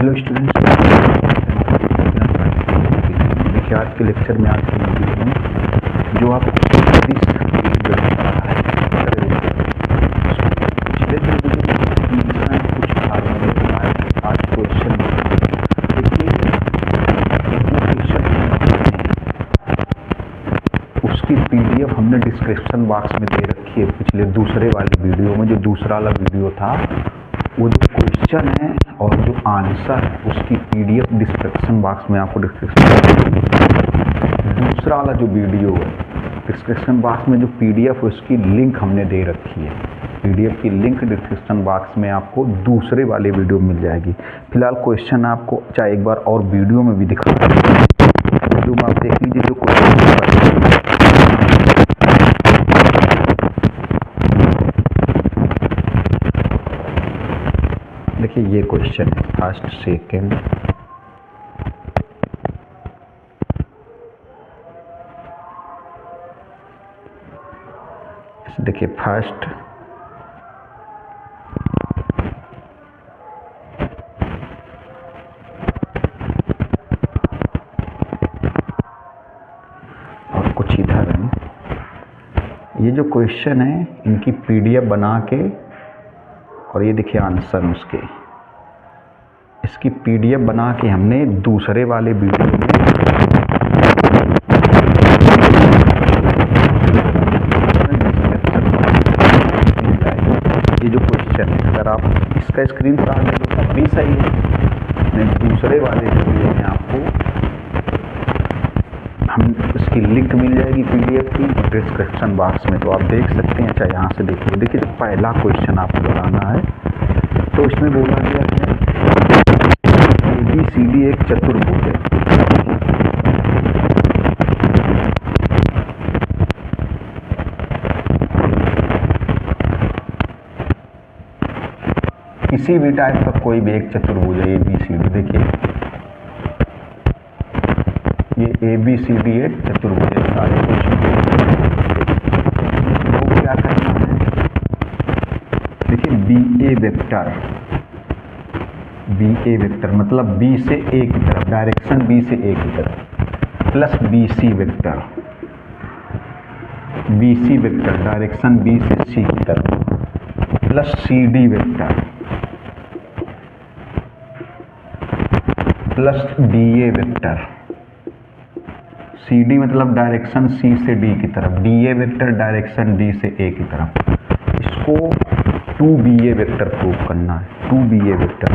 Hello students, देखिए आज के लेक्चर में आज की वीडियो में जो आप पिछले कुछ आज क्वेश्चन उसकी पीडीएफ हमने डिस्क्रिप्शन बॉक्स में दे रखी है। पिछले दूसरे वाली वीडियो में जो दूसरा वाला वीडियो था वो जो क्वेश्चन है और जो आंसर है उसकी पीडीएफ डिस्क्रिप्शन बॉक्स में आपको दूसरा वाला जो वीडियो है डिस्क्रिप्शन बॉक्स में जो पीडीएफ है उसकी लिंक हमने दे रखी है। पीडीएफ की लिंक डिस्क्रिप्शन बॉक्स में आपको दूसरे वाले वीडियो मिल जाएगी। फिलहाल क्वेश्चन आपको चाहे एक बार और वीडियो में भी दिखा वीडियो में आप देख लीजिए जो क्वेश्चन देखिए ये क्वेश्चन है फर्स्ट सेकेंड देखिए फर्स्ट और कुछ इधर है। ये जो क्वेश्चन है इनकी पीडीएफ बना के और ये देखिए आंसर उसके इसकी पीडीएफ बना के हमने दूसरे वाले वीडियो में ये जो क्वेश्चन है अगर आप इसका स्क्रीनशॉट ले लो तब भी सही है। नहीं दूसरे वाले वीडियो में आपको हम इसकी लिंक मिल जाएगी पीडीएफ की डिस्क्रिप्शन बॉक्स में, तो आप देख सकते हैं। अच्छा यहाँ से देखिए देखिए जो पहला क्वेश्चन आपको बनाना है तो इसमें बोला गया है ABCD एक चतुर्भुज है। किसी भी टाइप का कोई भी एक चतुर्भुज है ABCD। देखिए ये ABCD एक चतुर्भुज है। सारे क्वेश्चन वो क्या करना है, देखिए BA वेक्टर मतलब B से A की तरफ, डायरेक्शन B से A की तरफ, plus BC vector direction B से C की तरफ, plus CD vector plus DA vector. CD मतलब डायरेक्शन C से D की तरफ, DA वेक्टर डायरेक्शन D से A की तरफ। इसको 2BA वेक्टर प्रूव करना है। 2BA वेक्टर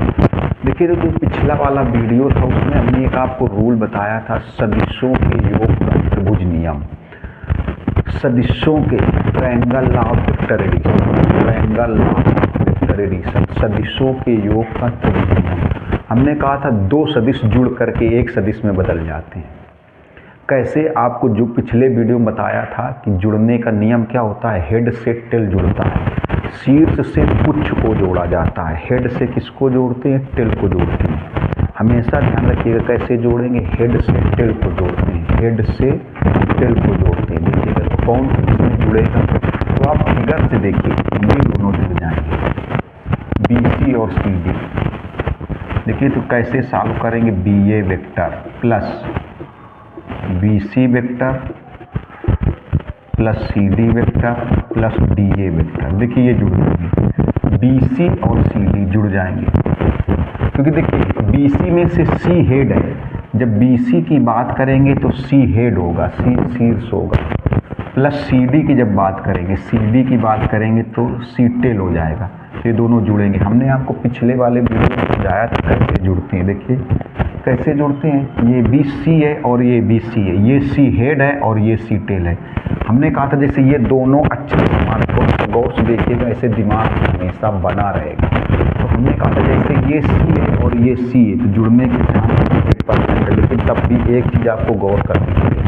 देखिए तो जो पिछला वाला वीडियो था उसमें हमने एक आपको रूल बताया था सदिशों के योग का त्रिभुज नियम, सदिशों के triangle law of vector addition, सदिशों के योग का त्रिभुज नियम। हमने कहा था दो सदिश जुड़ करके एक सदिश में बदल जाते हैं। कैसे आपको जो पिछले वीडियो में बताया था कि जुड़ने का नियम क्या होता है, हेड से टेल जुड़ता है, शीर्ष से पुच्छ को जोड़ा जाता है। हेड से किसको जोड़ते हैं, टेल को जोड़ते हैं। हमेशा ध्यान रखिएगा कैसे जोड़ेंगे, हेड से टेल को जोड़ते हैं, हेड से टेल को जोड़ते हैं। देखिएगा कौन किसमें जुड़ेगा तो आप फिगर से देखिए ये दोनों जुड़ जाएंगे BC और CD। देखिए तो कैसे सॉल्व करेंगे, BA vector plus BC vector plus CD vector plus DA vector. देखिए ये जुड़ जाएंगे, BC और CD जुड़ जाएंगे क्योंकि देखिए BC में से C हेड है। जब BC की बात करेंगे तो C हेड होगा, C शीर्ष होगा, प्लस CD की जब बात करेंगे, CD की बात करेंगे तो C टेल हो जाएगा। ये दोनों जुड़ेंगे। हमने आपको पिछले वाले वीडियो में समझाया था कैसे जुड़ते हैं। देखिए कैसे जुड़ते हैं, ये BC है और ये BC है, ये C हेड है और ये C टेल है। हमने कहा था जैसे ये दोनों अच्छे हमारे को गौर से देखिएगा, ऐसे दिमाग हमेशा बना रहेगा। तो हमने कहा था जैसे ये C है और ये C है तो जुड़ने के चांस 1% है, लेकिन तब भी एक चीज़ आपको गौर करनी चाहिए,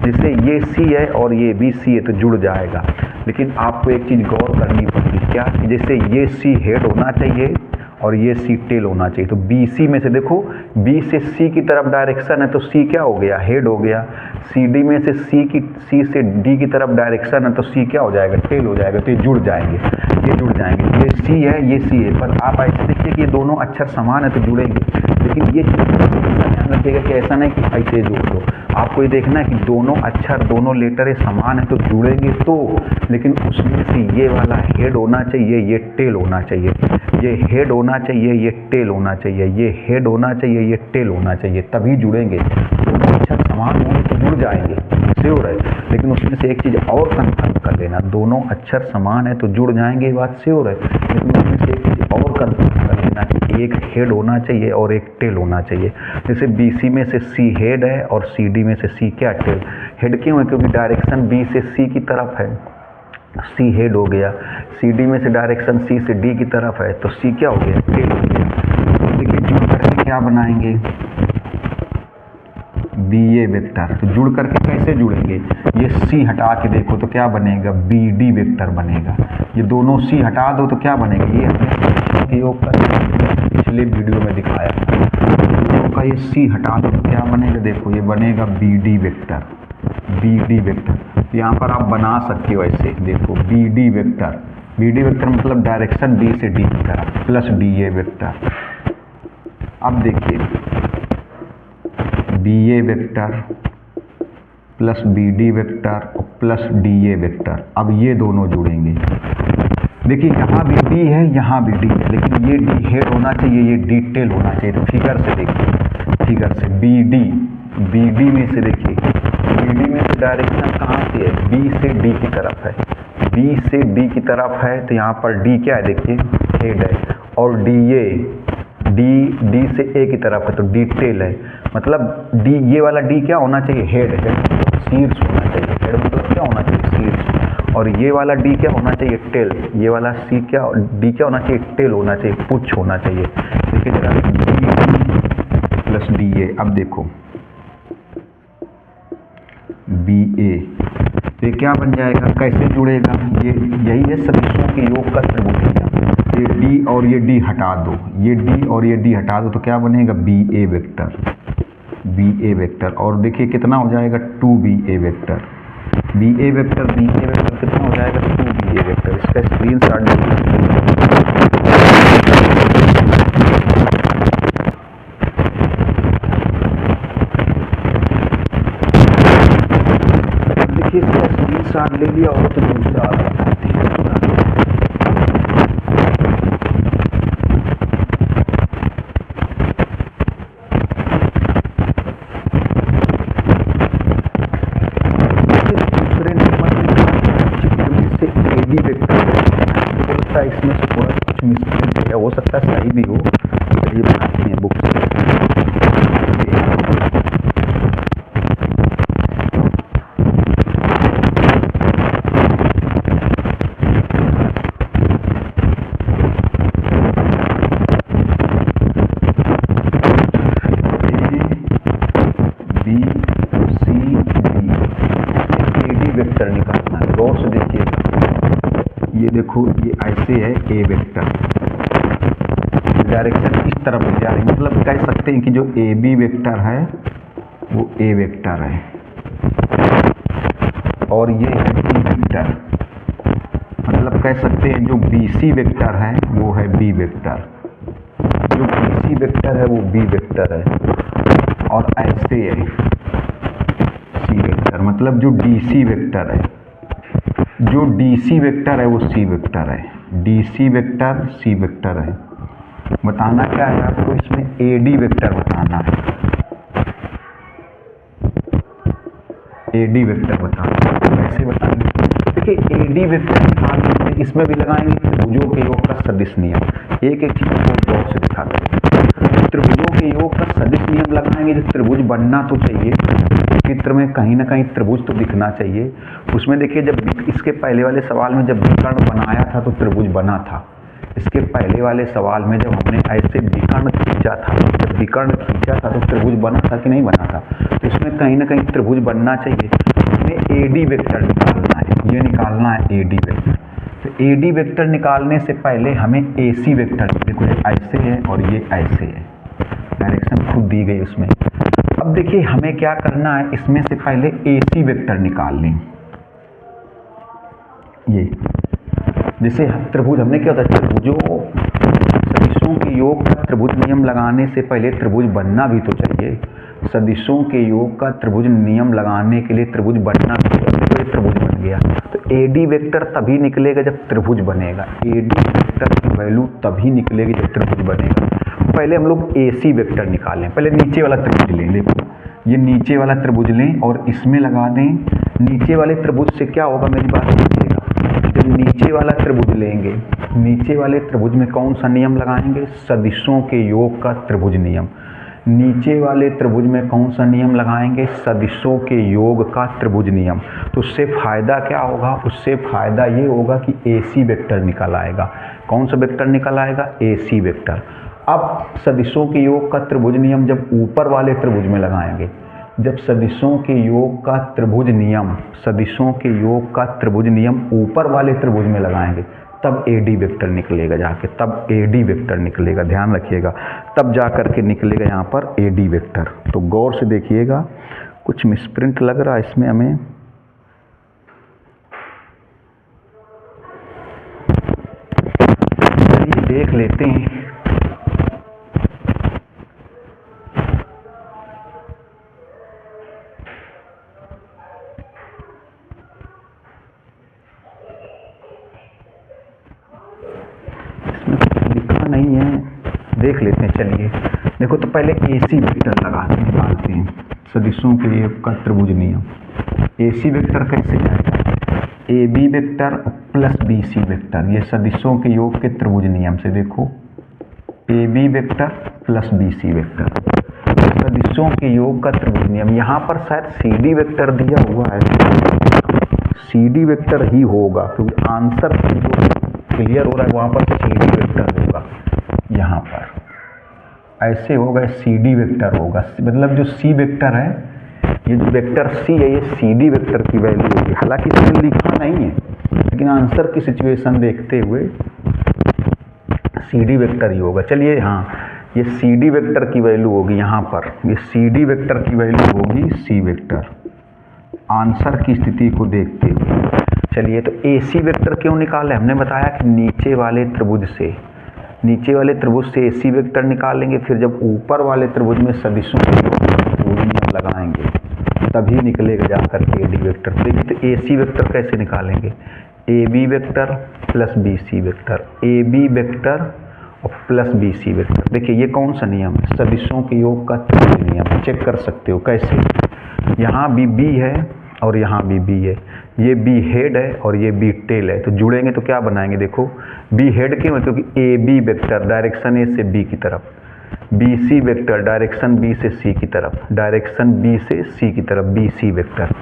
जैसे ये C है और ये भी C है तो जुड़ जाएगा, लेकिन आपको एक चीज़ गौर करनी पड़ेगी क्या, जैसे ये C हेड होना चाहिए और ये C टेल होना चाहिए। तो BC में से देखो B से C की तरफ डायरेक्शन है तो C क्या हो गया, हेड हो गया। CD में से C से D की तरफ डायरेक्शन है तो C क्या हो जाएगा, टेल हो जाएगा। तो ये जुड़ जाएंगे, ये जुड़ जाएंगे। ये C है, ये C है, पर आप ऐसे देखिए कि ये दोनों अक्षर समान है तो जुड़ेंगे। लेकिन ये चीज़ ध्यान रखिएगा कि ऐसा नहीं कि ऐसे जोड़ दो, आपको ये देखना है कि दोनों अक्षर दोनों लेटर समान है तो जुड़ेंगे तो, लेकिन उसमें से ये वाला हेड होना चाहिए, ये टेल होना चाहिए, ये हेड होना चाहिए, ये टेल होना चाहिए, ये हेड होना चाहिए, ये टेल होना चाहिए, तभी जुड़ेंगे। दोनों अक्षर समान होंगे तो जुड़ जाएंगे, श्योर है। लेकिन उसमें से एक चीज़ और कंफर्म कर लेना, दोनों अक्षर समान है तो जुड़ जाएंगे, ये बात श्योर है। लेकिन उसमें से एक चीज़ और कंफर्म कर लेना कि एक हेड होना चाहिए और एक टेल होना चाहिए। जैसे BC में से C हेड है और CD में से C क्या टेल। हेड क्यों है? क्योंकि डायरेक्शन B से C की तरफ है, C हेड हो गया। CD में से डायरेक्शन C से D की तरफ है तो C क्या हो गया? टेल हो गया। देखिए जुड़ करके क्या बनाएंगे? BA vector. तो जुड़ करके कैसे जुड़ेंगे? ये C हटा के देखो तो क्या बनेगा? BD वेक्टर बनेगा। ये दोनों C हटा दो तो क्या बनेगा? ये हमने योग का पिछले वीडियो में दिखाया का, ये C हटा दो तो क्या बनेगा? देखो ये बनेगा BD वेक्टर। BD वेक्टर यहाँ पर आप बना सकते हो ऐसे, देखो BD वेक्टर। BD वेक्टर मतलब डायरेक्शन B से D की तरफ प्लस DA वेक्टर। अब देखिए BA vector plus BD vector और प्लस DA वेक्टर, अब ये दोनों जुड़ेंगे। देखिए यहाँ भी D है, यहाँ भी D है, लेकिन ये D हेड होना चाहिए, ये D टेल होना चाहिए। तो फिगर से देखिए, फिगर से BD में से देखिए, BD में से डायरेक्शन कहाँ से है? B से D की तरफ है, B से D की तरफ है तो यहाँ पर D क्या है? देखिए हेड है, और D से A की तरफ है तो D टेल है। मतलब D, ये वाला D क्या होना चाहिए? हेड है, शीर्ष होना चाहिए। हेड मतलब क्या होना चाहिए? शीर्ष। और ये वाला D क्या होना चाहिए? टेल। ये वाला D क्या होना चाहिए? टेल होना चाहिए, पुच्छ होना चाहिए। देखिए जरा BD प्लस DA। अब देखो BA तो ये क्या बन जाएगा? कैसे जुड़ेगा? ये यही है सदिशों के योग का त्रिभुज। ये D और ये D हटा दो, ये D और ये D हटा दो तो क्या बनेगा? BA vector. BA vector. और देखिए कितना हो जाएगा? 2BA vector. BA वेक्टर कितना हो जाएगा? 2BA vector. इसका स्क्रीनशॉट देखिए, इसका स्क्रीनशॉट ले लिया और तो दूसरा बताते हैं। इसमें से थोड़ा कुछ मिस्टेक है, हो सकता है सही भी हो, ये बनाते हैं बुक से। AD वेक्टर निकालना है, गौर से देखिएगा। ये देखो ये ऐसे है A वेक्टर, डायरेक्शन इस तरफ ले जा रही है, मतलब कह सकते हैं कि जो AB वेक्टर है वो A वेक्टर है, और ये है B वेक्टर। मतलब कह सकते हैं जो BC वेक्टर है वो है B वेक्टर, जो BC वेक्टर है वो B वेक्टर है, और ऐसे है C वेक्टर। मतलब जो DC वेक्टर है, जो DC वेक्टर है वो C वेक्टर है, DC वेक्टर C वेक्टर है। बताना क्या है आपको? इसमें AD वेक्टर बताना है, AD वेक्टर बताना है। कैसे बताएंगे? देखिए AD वेक्टर निकालने में इसमें भी लगाएंगे त्रिभुजों के योग का सदिश नियम। एक चीज को गौर से दिखा दें, त्रिभुजों के योग का सदिश नियम लगाएंगे। जो त्रिभुज बनना तो चाहिए, चित्र में कहीं ना कहीं त्रिभुज तो दिखना चाहिए। उसमें देखिए जब इसके पहले वाले सवाल में जब विकर्ण बनाया था तो त्रिभुज बना था। इसके पहले वाले सवाल में जब हमने ऐसे विकर्ण खींचा था, जब विकर्ण खींचा था तो त्रिभुज बना था कि नहीं बना था? तो इसमें कहीं ना कहीं त्रिभुज बनना चाहिए। इसमें AD वेक्टर निकालना है, ये निकालना है AD वेक्टर। तो AD वेक्टर निकालने से पहले हमें AC वेक्टर, देखो ये ऐसे है और ये ऐसे है, डायरेक्शन खुद दी गई उसमें। अब देखिए हमें क्या करना है, इसमें से पहले AC वेक्टर निकाल लें। ये जैसे त्रिभुज हमने क्या होता है, त्रिभुजों सदिशों के योग का त्रिभुज नियम लगाने से पहले त्रिभुज बनना भी तो चाहिए। सदिशों के योग का त्रिभुज नियम लगाने के लिए त्रिभुज बनना भी चाहिए। तो ये त्रिभुज बन गया, तो AD वेक्टर तभी निकलेगा जब त्रिभुज बनेगा। AD वेक्टर की वैल्यू तभी निकलेगी जब त्रिभुज बनेगा। पहले हम लोग AC वेक्टर निकालें। पहले नीचे वाला त्रिभुज लें। देखो ये नीचे वाला त्रिभुज लें और इसमें लगा दें। नीचे वाले त्रिभुज से क्या होगा, मेरी बात सुनिएगा। जब नीचे वाला त्रिभुज लेंगे, नीचे वाले त्रिभुज में कौन सा नियम लगाएंगे, सदिशों के योग का त्रिभुज नियम। नीचे वाले त्रिभुज में कौन सा नियम लगाएंगे, सदिशों के योग का त्रिभुज नियम। तो उससे फ़ायदा क्या होगा, उससे फ़ायदा ये होगा कि AC वेक्टर निकल आएगा। कौन सा वेक्टर निकल आएगा, AC वेक्टर। अब सदिशों के योग का त्रिभुज नियम जब ऊपर वाले त्रिभुज में लगाएंगे, जब सदिशों के योग का त्रिभुज नियम, सदिशों के योग का त्रिभुज नियम ऊपर वाले त्रिभुज में लगाएंगे, तब AD वेक्टर निकलेगा जाके, तब AD वेक्टर निकलेगा। ध्यान रखिएगा, तब जा कर के निकलेगा यहाँ पर AD वेक्टर। तो गौर से देखिएगा, कुछ मिसप्रिंट लग रहा है इसमें हमें। चलिए देख लेते हैं। नहीं है, देख लेते हैं। चलिए देखो, तो पहले AC वेक्टर लगाते हैं, निकालते हैं सदिशों के योग का त्रिभुज नियम। AC वेक्टर कैसे जाएगा, AB vector plus BC vector, ये सदिशों के योग के त्रिभुज नियम से। देखो AB vector plus BC vector, सदिशों के योग का त्रिभुज नियम। यहाँ पर शायद CD वेक्टर दिया हुआ है, CD वेक्टर ही होगा, क्योंकि आंसर जो क्लियर हो रहा है वहाँ पर CD वेक्टर होगा। यहाँ पर ऐसे होगा, CD वेक्टर होगा। मतलब जो C वेक्टर है, ये जो वेक्टर C है, ये CD वेक्टर की वैल्यू होगी। हालांकि इसमें लिखा नहीं है, लेकिन आंसर की सिचुएशन देखते हुए CD वेक्टर ही होगा। चलिए हाँ, ये CD वेक्टर की वैल्यू होगी यहाँ पर, ये CD वेक्टर की वैल्यू होगी C वेक्टर, आंसर की स्थिति को देखते हुए। चलिए, तो AC वेक्टर क्यों निकाले, हमने बताया कि नीचे वाले त्रिभुज से, नीचे वाले त्रिभुज से AC वेक्टर निकालेंगे, फिर जब ऊपर वाले त्रिभुज में सदिशों के त्रिभुज नियम लगाएंगे तभी निकलेगा जाकर के AD वेक्टर। देखिए, तो AC वेक्टर कैसे निकालेंगे, AB vector plus BC vector, AB vector और प्लस BC वेक्टर। देखिए ये कौन सा नियम है, सदिशों के योग का त्रिभुज नियम। चेक कर सकते हो कैसे, यहाँ भी B है और यहाँ भी B है, ये B हेड है और ये B टेल है, तो जुड़ेंगे तो क्या बनाएंगे। देखो B हेड क्यों है, क्योंकि AB वेक्टर डायरेक्शन A से B की तरफ, BC वेक्टर डायरेक्शन B से C की तरफ, डायरेक्शन B से C की तरफ, BC वेक्टर।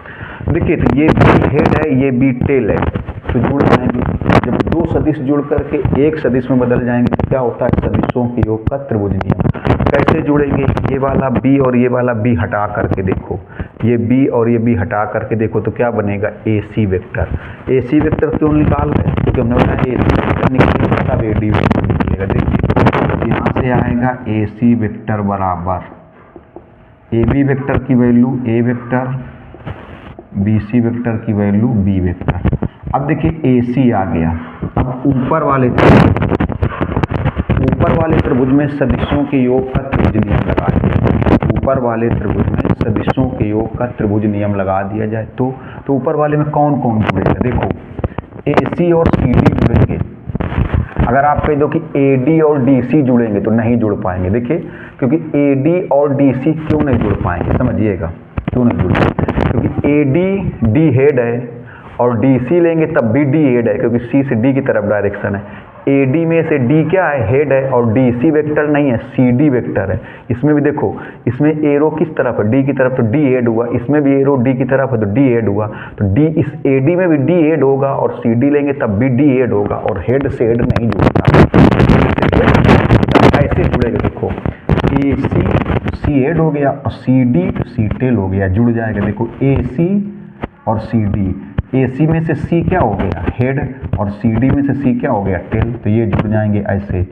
देखिए तो ये B हेड है, ये B टेल है, तो जुड़ जाएंगे। जब दो सदिश जुड़ करके एक सदिश में बदल जाएंगे तो क्या होता है, सदिशों के योग का त्रिभुज नियम। कैसे जुड़ेंगे, ये वाला B और ये वाला B हटा करके देखो, ये B और ये B हटा करके देखो तो क्या बनेगा, AC वेक्टर। AC वेक्टर क्यों निकाल रहे हैं, क्योंकि हमने बताया AC वेक्टर निकलेगा तब AD वेक्टर निकलेगा। देखिए यहाँ से आएगा AC वेक्टर बराबर AB वेक्टर की value A vector, BC vector की वैल्यू B वेक्टर। अब देखिए AC आ गया। अब ऊपर वाले त्रिभुज में सदिशों के योग का त्रिभुज नियम लगा दिया, ऊपर वाले त्रिभुज में सदिशों के योग का त्रिभुज नियम लगा दिया जाए तो ऊपर वाले में कौन कौन जुड़ेगा। देखो AC और CD जुड़ेंगे। अगर आप कह दो कि AD और DC जुड़ेंगे तो नहीं जुड़ पाएंगे। देखिए क्योंकि AD और DC क्यों नहीं जुड़ पाएंगे, समझिएगा क्यों नहीं जुड़ पाएंगे, क्योंकि AD D हेड है और DC लेंगे तब भी D हेड है, क्योंकि C से D की तरफ डायरेक्शन है। AD में से D क्या है, हेड है, और DC वेक्टर नहीं है, CD वेक्टर है। इसमें भी देखो, इसमें एरो किस तरफ है, D की तरफ, तो D हेड हुआ। इसमें भी एरो D की तरफ है तो D हेड हुआ। तो D इस AD में भी D हेड होगा और CD लेंगे तब भी D हेड होगा, और हेड से हेड नहीं जुड़ता। ऐसे जुड़ेगा, देखो AC C हेड हो गया और CD C टेल हो गया, जुड़ जाएगा। देखो AC और CD, AC में से C क्या हो गया, हेड, और CD में से C क्या हो गया, टेल, तो ये जुड़ जाएंगे ऐसे।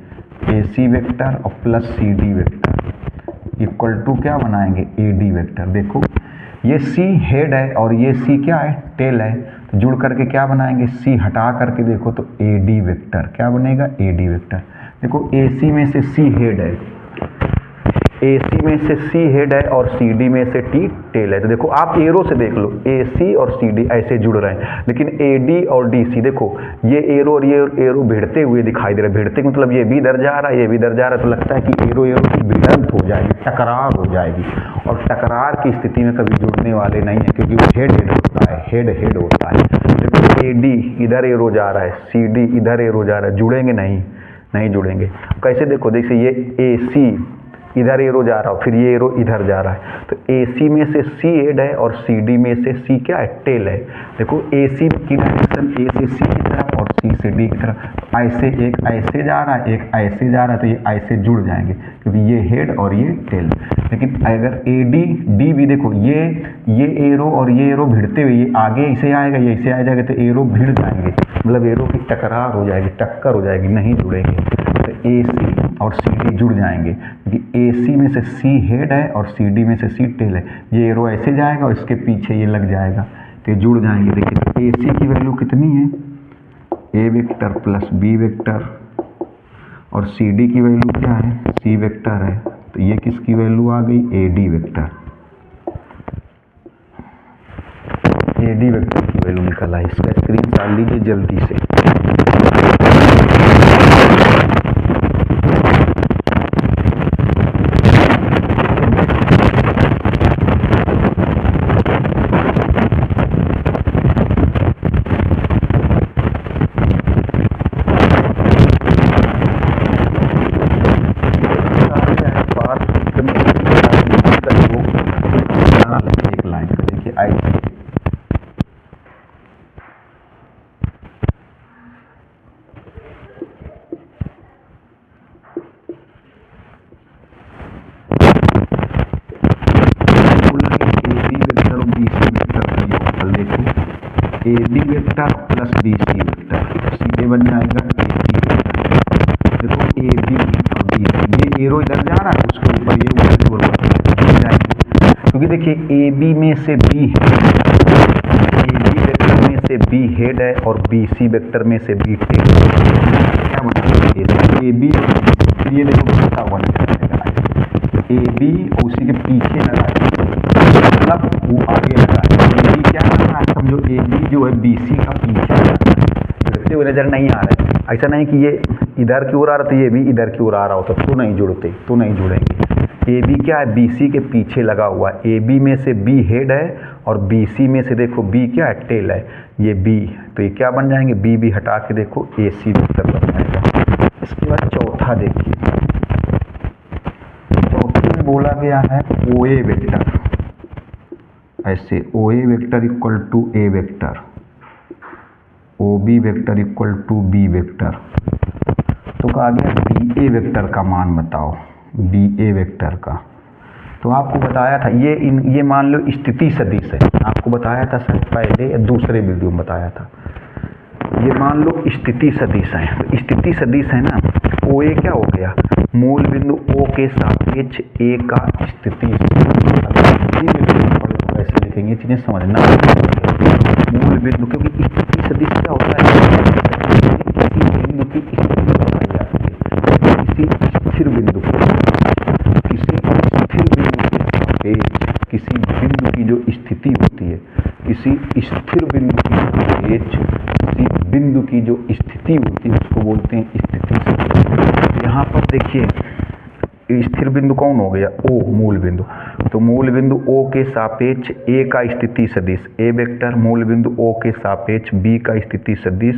AC वेक्टर और plus CD vector equal to क्या बनाएंगे, AD वेक्टर। देखो ये C हेड है और ये C क्या है, टेल है, तो जुड़ करके क्या बनाएंगे, C हटा करके देखो तो AD वेक्टर क्या बनेगा, AD वेक्टर। देखो AC में से C हेड है, AC में से C हेड है और CD में से T टेल है। तो देखो आप एरो से देख लो, AC और CD ऐसे जुड़ रहे हैं, लेकिन AD और DC देखो ये एरो और ये एरो भिड़ते हुए दिखाई दे रहे हैं। भिड़ते मतलब ये भी इधर जा रहा है, ये भी इधर जा रहा है, तो लगता है कि एरो एरो की भिड़ंत हो जाएगी, टकरार हो जाएगी। और टकरार की स्थिति में कभी जुड़ने वाले नहीं है, क्योंकि वो हेड हेड होता है, हेड हेड होता है। देखो AD इधर एरो जा रहा है, CD इधर एरो जा रहा है, जुड़ेंगे नहीं जुड़ेंगे। कैसे देखो, जैसे ये AC इधर एरो जा रहा है, फिर ये एरो इधर जा रहा है, तो AC में से C हेड है और CD में से C क्या है, टेल है। देखो AC की डायरेक्शन A से C की तरफ और C से D की तरफ, ऐसे एक ऐसे जा रहा है, एक ऐसे जा रहा है, तो ये ऐसे जुड़ जाएंगे क्योंकि ये हेड और ये टेल। लेकिन अगर AD D भी देखो, ये एरो और ये एरो भिड़ते हुए ये आगे ऐसे आएगा, ये ऐसे आ जाएगा, तो एरो भिड़ जाएंगे, मतलब एरो की टकरार हो जाएगी, टक्कर हो जाएगी, नहीं जुड़ेंगे। तो AC और CD जुड़ जाएंगे, क्योंकि AC में से C हेड है और CD में से C टेल है। ये एरो ऐसे जाएगा और इसके पीछे ये लग जाएगा, तो ये जुड़ जाएंगे। देखिए तो AC की वैल्यू कितनी है, A vector plus B vector, और CD की वैल्यू क्या है, C वेक्टर है, तो ये किसकी वैल्यू आ गई, AD वेक्टर। AD वेक्टर की वैल्यू निकल आई। इसका स्क्रीनशॉट लीजिए जल्दी से। एक लाइन का देखिए ऐसे, AB vector plus BC vector सीधे बन जाएगा AC वेक्टर। देखो AB और BC, ये एरो इधर जा रहा है, उसके ऊपर ये ऊपर जाएंगे, क्योंकि देखिए AB में से B AB वेक्टर में से B हेड है और BC वेक्टर में से B टेल। क्या मतलब AB, ये देखो बढ़ता हुआ निकलेगा, AB उसी के पीछे लगा है, मतलब वो आगे लगा है। AB क्या कर रहा है, समझो AB जो है BC का पीछे जुड़ते हुए नजर नहीं आ रहे। ऐसा नहीं कि ये इधर की ओर आ रहा तो ये भी इधर की ओर आ रहा होता, तो नहीं जुड़ते, तो नहीं जुड़ेंगे। AB क्या है, BC के पीछे लगा हुआ है। AB में से B हेड है और BC में से देखो B क्या है, टेल है, ये B, तो ये क्या बन जाएंगे, B हटा के देखो AC वेक्टर बन जाएगा। इसके बाद चौथा देखिए, चौथे में बोला गया है OA वेक्टर, ऐसे OA vector equal to A vector, OB vector equal to B vector. तो कहा गया BA वेक्टर का मान बताओ, BA वेक्टर का। तो आपको बताया था ये मान लो स्थिति सदिश है, आपको बताया था सर पहले दूसरे वीडियो में बताया था। ये मान लो स्थिति सदिश है, तो स्थिति सदिश है ना, OA क्या हो गया, मूल बिंदु O के सापेक्ष A का स्थिति, कैसे लिखेंगे चीजें समझना। मूल बिंदु, क्योंकि स्थिति सदिश क्या होता है, किसी बिंदु की स्थिति बताई जाती है, किसी स्थिर बिंदु को, किसी स्थिर बिंदु के सापेक्ष किसी बिंदु की जो स्थिति होती है, किसी स्थिर बिंदु की सापेक्ष किसी बिंदु की जो स्थिति होती है उसको बोलते हैं स्थिति सदिश। यहाँ पर देखिए स्थिर बिंदु कौन हो गया, O मूल बिंदु, तो मूल बिंदु O के सापेक्ष A का स्थिति सदिश A वेक्टर, मूल बिंदु O के सापेक्ष B का स्थिति सदिश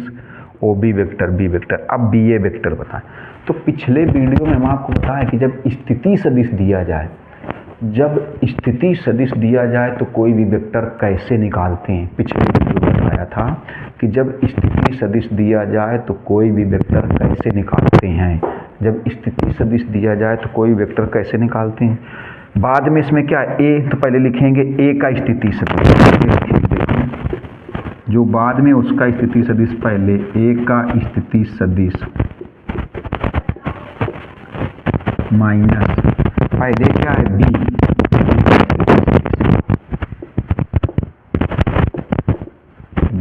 OB वेक्टर B वेक्टर। अब BA वेक्टर बताएं। तो पिछले वीडियो में हम आपको बताया कि जब स्थिति सदिश दिया जाए, तो कोई भी वेक्टर कैसे निकालते हैं। पिछले वीडियो में बताया था कि जब स्थिति सदिश दिया जाए तो कोई भी वेक्टर कैसे निकालते हैं। जब स्थिति सदिश दिया जाए तो कोई वेक्टर कैसे निकालते हैं। बाद में इसमें क्या है, A, तो पहले लिखेंगे A का स्थिति सदिश, जो बाद में उसका स्थिति सदिश, पहले A का स्थिति सदिश माइनस पहले क्या है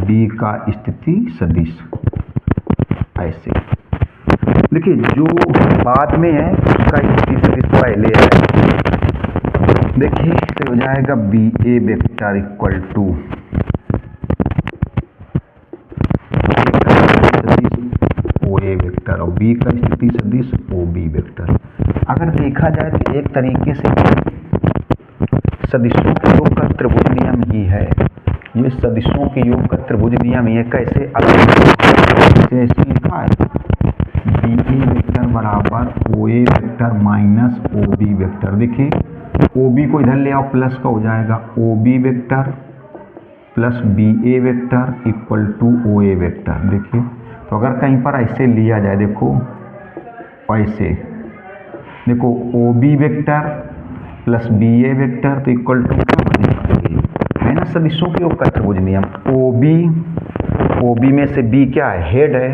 B का स्थिति सदिश, ऐसे देखिए जो बाद में है उसका स्थिति सदिश पहले है। देखिए तो हो जाएगा B A vector equal to O A vector और बी का स्थिति सदिश ओ बी वेक्टर। अगर देखा जाए तो एक तरीके से सदिशों के योग का त्रिभुज नियम ही है। ये सदिशों के योग का त्रिभुज नियम ही है। कैसे ऐसे लिखा है बी ए वेक्टर बराबर O A vector minus O B vector. देखिए ओ बी को इधर ले आओ प्लस का हो जाएगा O B vector plus B A vector equal to O A vector. देखिए तो अगर कहीं पर ऐसे लिया जाए, देखो ऐसे देखो O B vector plus B A vector तो इक्वल टू क्या बनेगा, है ना सदिशों के योग का त्रिभुज नियम। ओ बी में से बी क्या है, हेड है,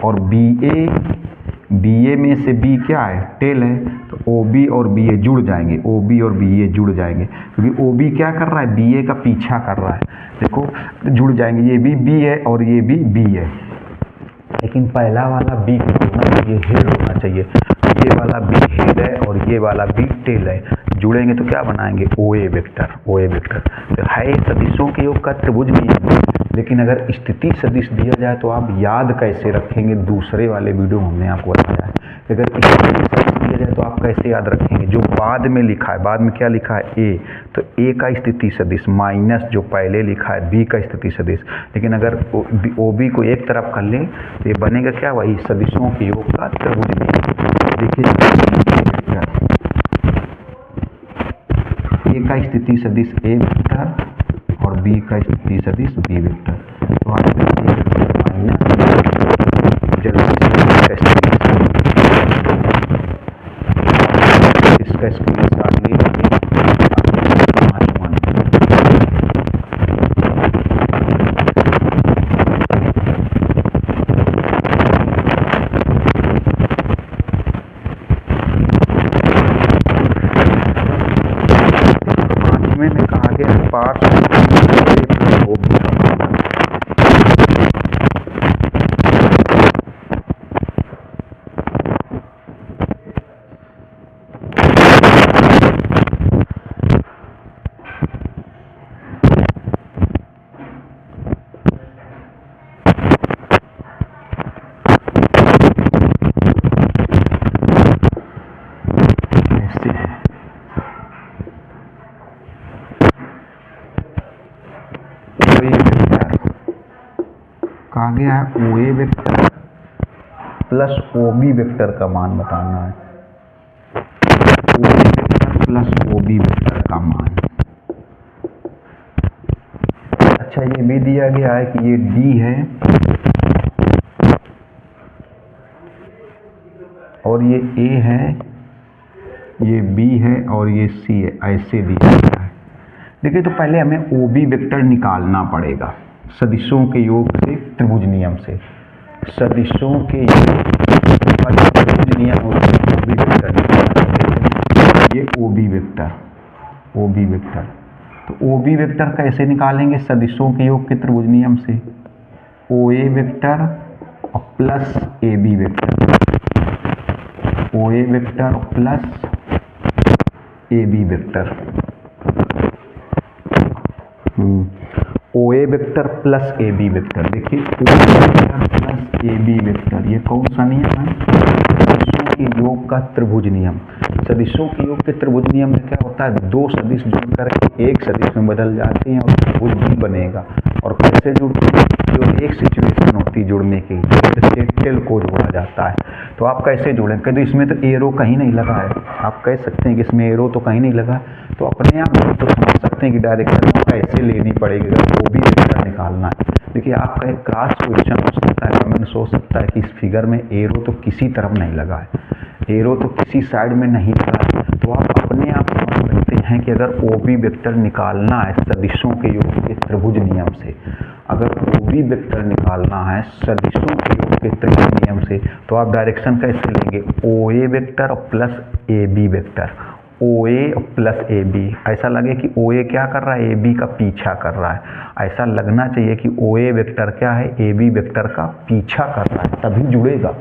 और बी ए में से बी क्या है, टेल है। तो ओ बी और बी ए जुड़ जाएंगे, ओ बी और बी ए जुड़ जाएंगे क्योंकि ओ बी क्या कर रहा है, बी ए का पीछा कर रहा है। देखो जुड़ जाएंगे, ये भी बी है और ये भी बी है, लेकिन पहला वाला बी होना चाहिए, हेड होना चाहिए। ये वाला बी हेड है और ये वाला बी टेल है, जुड़ेंगे तो क्या बनाएंगे, ओ ए वेक्टर। तो है सदिशों के योग का त्रिभुज नियम। लेकिन अगर स्थिति सदिश दिया जाए तो आप याद कैसे रखेंगे, दूसरे वाले वीडियो में हमने आपको बताया है। अगर स्थिति सदिश दिया जाए तो आप कैसे याद रखेंगे, जो बाद में लिखा है, बाद में क्या लिखा है ए, तो ए का स्थिति सदिश माइनस जो पहले लिखा है बी का स्थिति सदिश। लेकिन अगर ओ बी को एक तरफ कर लें तो ये बनेगा क्या, वही सदिशों के योग का त्रिभुज नियम। देखिए ए का स्थिति सदिश ए वेक्टर और बी का स्थिति सदिश बी वेक्टर। तो आप माइनस जल्दी से इसका स्क्रीनशॉट ले में कहा गया पार्ट कहा गया है O A vector plus O B vector का मान बताना है, O A vector plus O B vector का मान। अच्छा ये भी दिया गया है कि ये डी है और ये ए है, ये बी है और ये सी है, ऐसे दिया गया है। देखिए तो पहले हमें ओ बी वेक्टर निकालना पड़ेगा सदिशों के योग से त्रिभुज नियम से। सदिशों के योग का त्रिभुज नियम होता है ओ बी वेक्टर। ये ओ बी वेक्टर, तो ओ बी वेक्टर कैसे निकालेंगे सदिशों के योग के त्रिभुज नियम से, ओ ए वेक्टर और plus A B vector, O A vector plus A B vector. O A vector plus A B vector. देखिए O A vector plus A B vector, ये कौन सा नियम है, सदिशों के योग का त्रिभुज नियम। सदिशों के योग के त्रिभुज नियम में क्या होता है, दो सदिश जुड़ करके एक सदिश में बदल जाते हैं और त्रिभुज भी बनेगा। और कैसे जुड़ते हैं, जो एक सिचुएशन होती है जुड़ने की, हेड टेल को जोड़ा जाता है। तो आप कैसे जोड़ें, कहते इसमें तो एरो कहीं नहीं लगा है, आप कह सकते हैं कि इसमें एरो तो कहीं नहीं लगा, तो अपने आप तो समझ सकते हैं कि डायरेक्शन कैसे लेनी पड़ेगी अगर वो भी वेक्टर निकालना है। देखिए आपका एक क्लास क्वेश्चन हो सकता है, कमेंट सोच सकता है कि इस फिगर में एरो तो किसी तरफ नहीं लगा है, एरो तो किसी साइड में नहीं लगा है। तो आप अपने आप समझ सकते हैं कि अगर ओ बी वेक्टर निकालना है सदिशों के योग के त्रिभुज नियम से, अगर ओ बी वेक्टर निकालना है सदिशों के योग के त्रिभुज नियम से, तो आप डायरेक्शन कैसे लेंगे, O A vector plus A B vector, O A plus A B. ऐसा लगे कि ओ ए क्या कर रहा है, ए बी का पीछा कर रहा है, ऐसा लगना चाहिए कि ओ ए वेक्टर क्या है, ए बी वेक्टर का पीछा कर रहा है, तभी जुड़ेगा।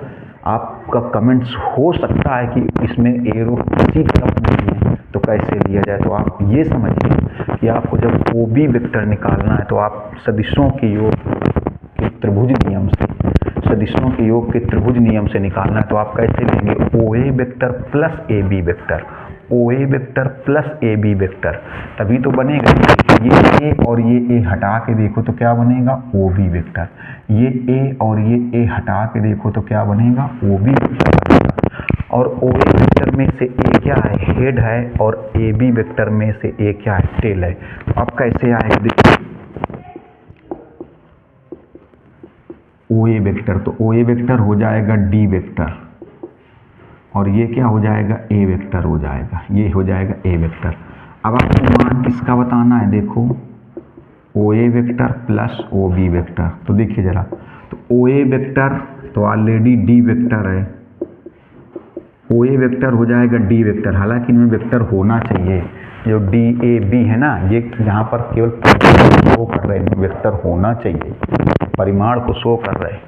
आपका कमेंट्स हो सकता है कि इसमें एरो किसी तरफ नहीं है तो कैसे लिया जाए। तो आप ये समझिए कि आपको जब ओ बी वेक्टर निकालना है तो आप सदिशों के योग के त्रिभुज नियम से, सदिशों के योग के त्रिभुज नियम से निकालना है तो आप कैसे लेंगे, O A vector plus A B vector, O A vector plus A B vector, तभी तो बनेगा। ये ए और ये ए हटा के देखो तो क्या बनेगा, ओ बी वेक्टर। ये ए और ये ए हटा के देखो तो क्या बनेगा, ओ बी वेक्टर बनेगा। और ओ ए वेक्टर में से ए क्या है, हेड है, और ए बी वेक्टर में से ए क्या है, टेल है। तो अब कैसे आएगा देखिए, ओ ए वेक्टर, तो ओ ए वेक्टर हो जाएगा डी वेक्टर, और ये क्या हो जाएगा, ए वेक्टर हो जाएगा, ये हो जाएगा ए वेक्टर। अब आपको मान किसका बताना है, देखो O A vector plus O B vector. तो देखिए जरा, तो ओ ए वेक्टर तो ऑलरेडी डी वेक्टर है, ओ ए वेक्टर हो जाएगा डी वेक्टर, हालांकि इनमें वेक्टर होना चाहिए, जो डी ए बी है ना, ये यहाँ पर केवल शो कर रहे हैं, वेक्टर होना चाहिए, परिमाण को शो कर रहे हैं।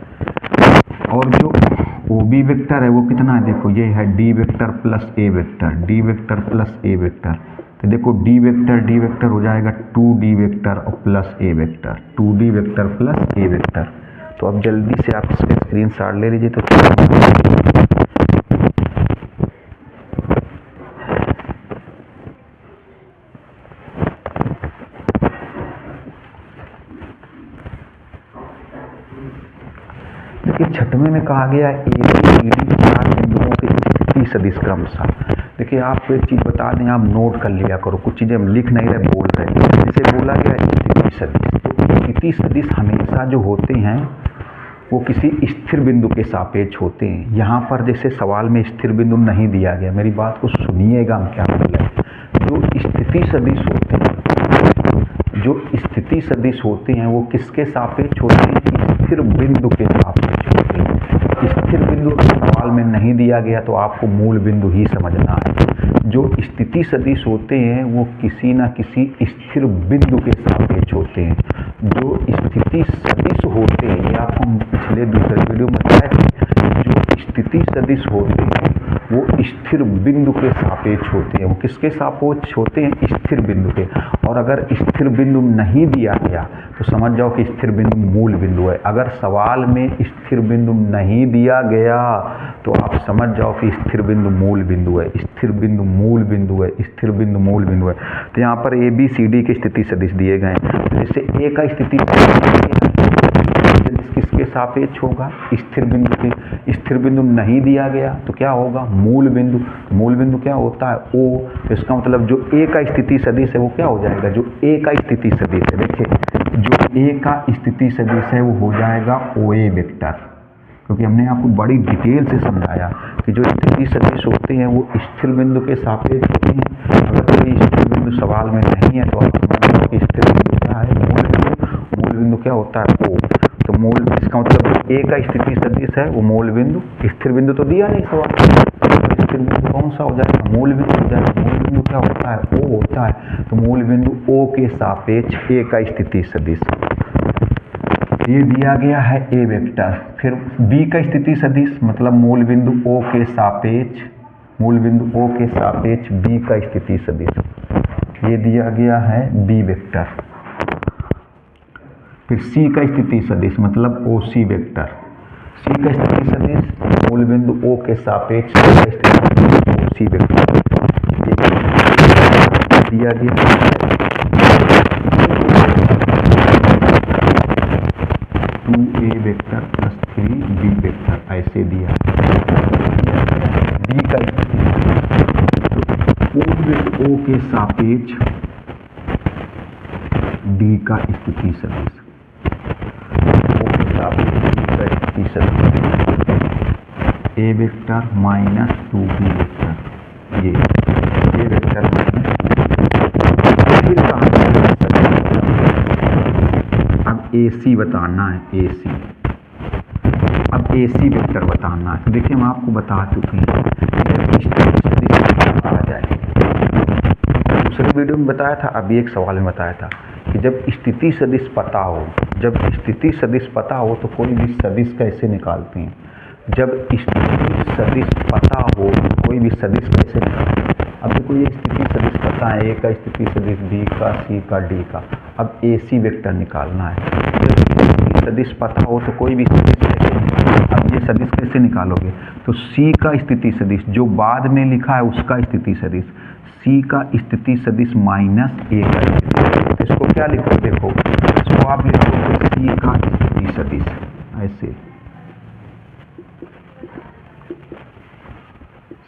और जो ओ बी वेक्टर है वो कितना है, देखो ये है डी वेक्टर प्लस ए वेक्टर, डी वेक्टर प्लस ए वेक्टर। तो देखो डी वेक्टर हो जाएगा 2d वेक्टर और प्लस ए वेक्टर, 2d वेक्टर प्लस ए वेक्टर। तो अब जल्दी से आप इसका स्क्रीनशॉट ले लीजिए। तो देखिए छठवें में कहा गया ए बी सी डी चार बिंदुओं के स्थिति सदिश क्रमशः। देखिए आपको एक चीज़ बता दें, आप नोट कर लिया करो, कुछ चीज़ें हम लिख नहीं रहे, बोल रहे। जैसे बोला गया स्थिति सदिश, तो स्थिति सदिश हमेशा जो होते हैं वो किसी स्थिर बिंदु के सापेक्ष होते हैं। यहाँ पर जैसे सवाल में स्थिर बिंदु नहीं दिया गया, मेरी बात को सुनिएगा हम क्या बोल रहे हैं। जो स्थिति सदिश होते हैं, जो स्थिति सदिश होते हैं वो किसके सापेक्ष होते हैं, स्थिर बिंदु के सापेक्ष होते हैं। स्थिर बिंदु सवाल में नहीं दिया गया तो आपको मूल बिंदु ही समझना है। जो स्थिति सदिश होते हैं वो किसी न किसी स्थिर बिंदु के सापेक्ष होते हैं। जो स्थिति सदिश होते हैं, ये आपको पिछले दूसरे वीडियो में बताया था, जो स्थिति सदिश होते हैं वो स्थिर बिंदु के सापेक्ष होते हैं। वो किसके सापेक्ष होते हैं, स्थिर बिंदु के। और अगर स्थिर बिंदु नहीं दिया गया तो समझ जाओ कि स्थिर बिंदु मूल बिंदु है। अगर सवाल में स्थिर बिंदु नहीं दिया गया तो आप समझ जाओ कि स्थिर बिंदु मूल बिंदु है, स्थिर बिंदु मूल बिंदु है, स्थिर बिंदु मूल बिंदु है। तो यहाँ पर ए बी सी डी के स्थिति सदिश दिए गए हैं। तो जैसे ए का स्थिति किसके सापेक्ष होगा, स्थिर बिंदु के। स्थिर बिंदु नहीं दिया गया तो क्या होगा, मूल बिंदु। मूल बिंदु क्या होता है, ओ। तो इसका मतलब जो ए का स्थिति सदिश है वो क्या हो जाएगा, जो ए का स्थिति सदिश है, देखिए जो ए का स्थिति सदिश है वो हो जाएगा ओ ए वेक्टर, क्योंकि हमने आपको बड़ी डिटेल से समझाया कि जो स्थिति सदिश होते हैं वो स्थिर बिंदु के सापेक्ष होते हैं। अगर कोई स्थिर बिंदु सवाल में नहीं है तो आप समझ लो कि स्थिर बिंदु क्या है, मूल बिंदु। मूल बिंदु क्या होता है, ओ। तो मूल, इसका मतलब ए का स्थिति सदिश है वो मूल बिंदु। स्थिर बिंदु तो दिया नहीं सवाल, स्थिर बिंदु कौन सा हो जाएगा, मूल बिंदु हो जाएगा। मूल बिंदु क्या होता है, ओ होता है। तो मूल बिंदु ओ के सापेक्ष ए का स्थिति सदिश, ये दिया गया है ए वेक्टर। फिर बी का स्थिति सदिश मतलब मूल बिंदु ओ के सापेक्ष, मूल बिंदु ओ के सापेक्ष बी का स्थिति सदिश, ये दिया गया है बी वेक्टर। फिर सी का स्थिति सदिश मतलब ओ सी वेक्टर, सी का स्थिति सदिश मूल बिंदु ओ के सापेक्ष सी का स्थिति सदिश ओ सी वेक्टर, ये दिया गया। 2a vector plus 3b vector ऐसे दिया। डी का ओ के सापेक्ष डी का स्थिति सदिश, ओ के सापेक्ष डी का स्थिति सदिश, ए वेक्टर माइनस 2b वेक्टर, ये वेक्टर माइनस। अब ए सी बताना है, ए सी। अब ए सी वेक्टर बताना है। तो देखिए हम आपको बता चुके हैं आ जाए, दूसरे वीडियो में बताया था, अभी एक सवाल में बताया था कि जब स्थिति सदिश पता हो, जब स्थिति सदिश पता हो तो कोई भी सदिश कैसे निकालते हैं। जब स्थिति सदिश पता हो तो कोई भी सदिश कैसे निकालें। अब देखो ये स्थिति सदिश पता है, ए का स्थिति सदिश, बी का, सी का, डी का। अब AC वेक्टर निकालना है। जब स्थिति सदिश पता हो तो कोई भी सदिश कैसे निकालें। अब ये सदिश कैसे निकालोगे, तो C का स्थिति सदिश जो बाद में लिखा है उसका स्थिति सदिश, C का स्थिति सदिश माइनस A का स्थिति सदिश। तो इसको क्या लिखो, देखो इसको आप लिखोगे C का स्थिति सदिश ऐसे,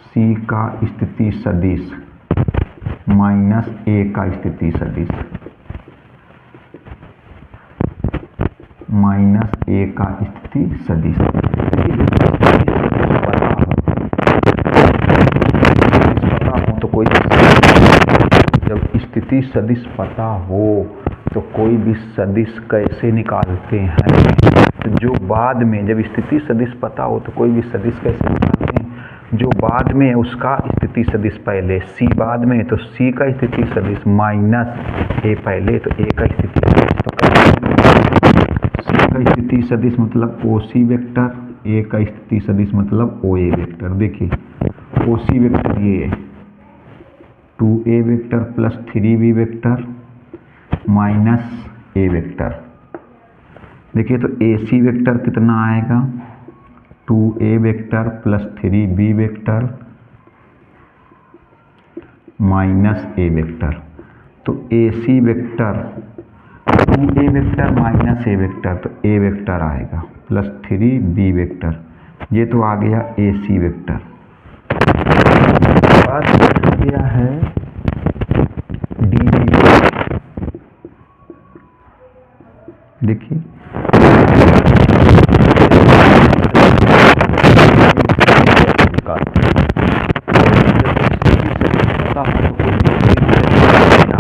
C का स्थिति सदिश माइनस A का स्थिति सदिश, माइनस A का स्थिति सदिश। पता हो तो कोई, जब स्थिति सदिश पता हो तो कोई भी सदिश कैसे निकालते हैं। तो जो बाद में, जब स्थिति सदिश पता हो तो कोई भी सदिश कैसे निकालते हैं, जो बाद में है उसका स्थिति सदिश पहले, C बाद में तो C का स्थिति सदिश माइनस A पहले तो A का स्थिति सदिश। तो C का स्थिति सदिश मतलब OC वेक्टर, A का स्थिति सदिश मतलब OA वेक्टर। देखिए OC वेक्टर ये है 2A vector plus 3B vector minus A vector. देखिए तो AC वेक्टर कितना आएगा, 2A vector plus 3B vector minus A vector. तो AC vector 2A vector minus A vector, तो A वेक्टर आएगा प्लस 3B वेक्टर, ये तो आ गया AC वेक्टर। बात गया है DB वेक्टर। देखिए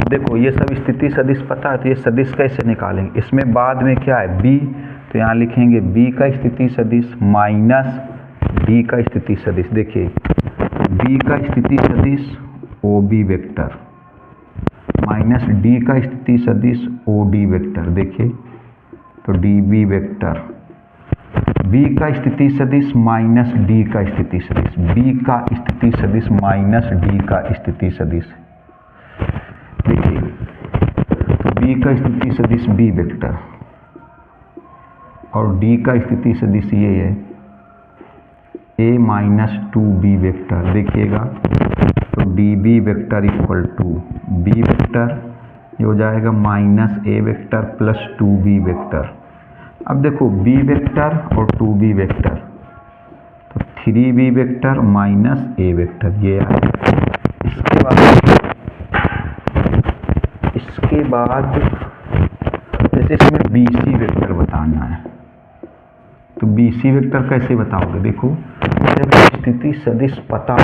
देखो ये सब स्थिति सदिश पता है, तो ये सदिश कैसे निकालेंगे। इसमें बाद में क्या है B, तो यहाँ लिखेंगे B का स्थिति सदिश माइनस D का स्थिति सदिश। देखिए B का स्थिति सदिश OB वेक्टर माइनस D का स्थिति सदिश OD वेक्टर। देखिए तो DB वेक्टर, B का स्थिति सदिश माइनस D का स्थिति सदिश, B का स्थिति सदिश माइनस D का स्थिति सदिश। देखिए तो B का स्थिति सदिश B वेक्टर और D का स्थिति सदिश ये है A माइनस 2B वेक्टर। देखिएगा तो DB vector equal to B vector, ये हो जाएगा minus A vector plus 2B vector. अब देखो B वेक्टर और 2B वेक्टर, तो 3B vector minus A vector ये आएगा। इसके बाद जैसे इसमें BC वेक्टर बताना है, तो BC वेक्टर कैसे बताओगे। देखो जब स्थिति सदिश पता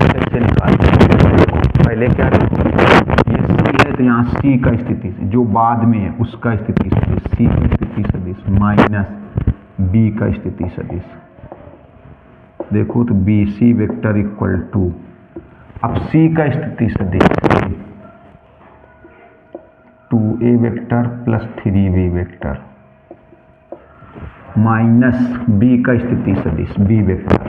कैसे निकालते हैं, पहले क्या देखो ये C है तो यहाँ C का स्थिति जो बाद में है उसका स्थिति सदिश, C का स्थिति सदिश माइनस B का स्थिति सदिश। देखो तो BC वेक्टर इक्वल टू, अब C का स्थिति सदिश 2A vector plus 3B vector minus B का स्थिति सदिश B वेक्टर।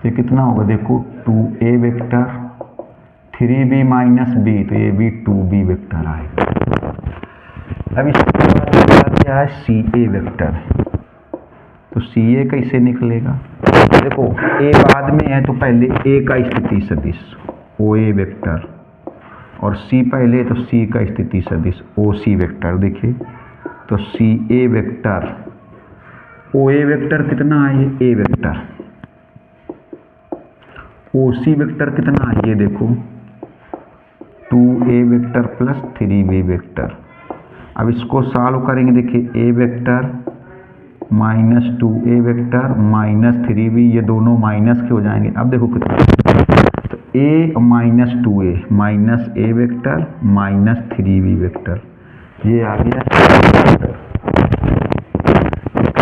ये कितना होगा, देखो 2A vector 3B minus B, तो ये भी 2B वेक्टर आएगा। अब इसके बाद क्या है CA वेक्टर, तो CA कैसे निकलेगा। देखो A बाद में है तो पहले A का स्थिति सदिश OA वेक्टर और C पहले तो C का स्थिति सदिश OC वेक्टर। देखिए तो CA वेक्टर OA वेक्टर कितना है, ये A वेक्टर, OC वेक्टर कितना है, ये देखो 2A vector plus 3B vector. अब इसको सॉल्व करेंगे, देखिए A vector minus 2A vector minus 3B, ये दोनों माइनस के हो जाएंगे। अब देखो कितना, तो A minus 2A minus A vector minus 3B vector, ये आ गया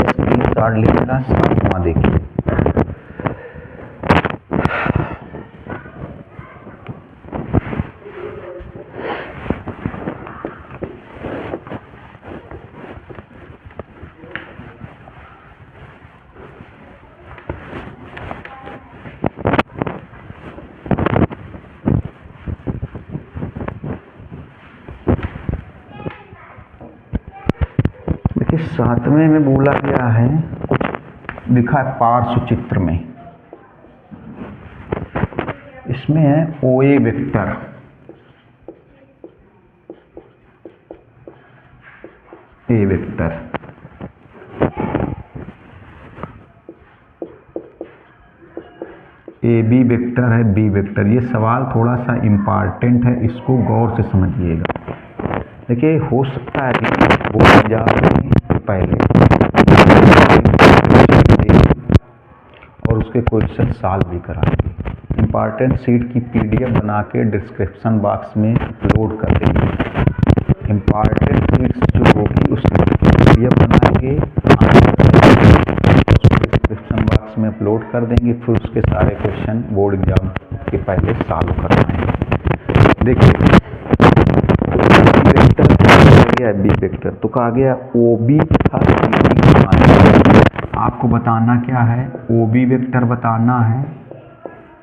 स्क्रीनशॉट लेना। सातवां देखिए सातवें में बोला गया है, कुछ लिखा है पार्श्व चित्र में, इसमें है OA vector, A vector, AB vector है, B वेक्टर। ये सवाल थोड़ा सा इम्पॉर्टेंट है, इसको गौर से समझिएगा। देखिए हो सकता है कि वो एग्जाम पहले और उसके क्वेश्चन सॉल्व भी कराएंगे। इम्पॉर्टेंट सीट की PDF बना के डिस्क्रिप्शन बॉक्स में अपलोड कर देंगे। इम्पॉर्टेंट सीट्स जो होगी उसकी PDF बनाएंगे, डिस्क्रिप्शन बॉक्स में अपलोड कर देंगे, फिर उसके सारे क्वेश्चन बोर्ड एग्जाम के पहले सॉल्व करवाएंगे। देखिए गया B वेक्टर, तो कहा गया OB तथा CD। आपको बताना क्या है, OB वेक्टर बताना है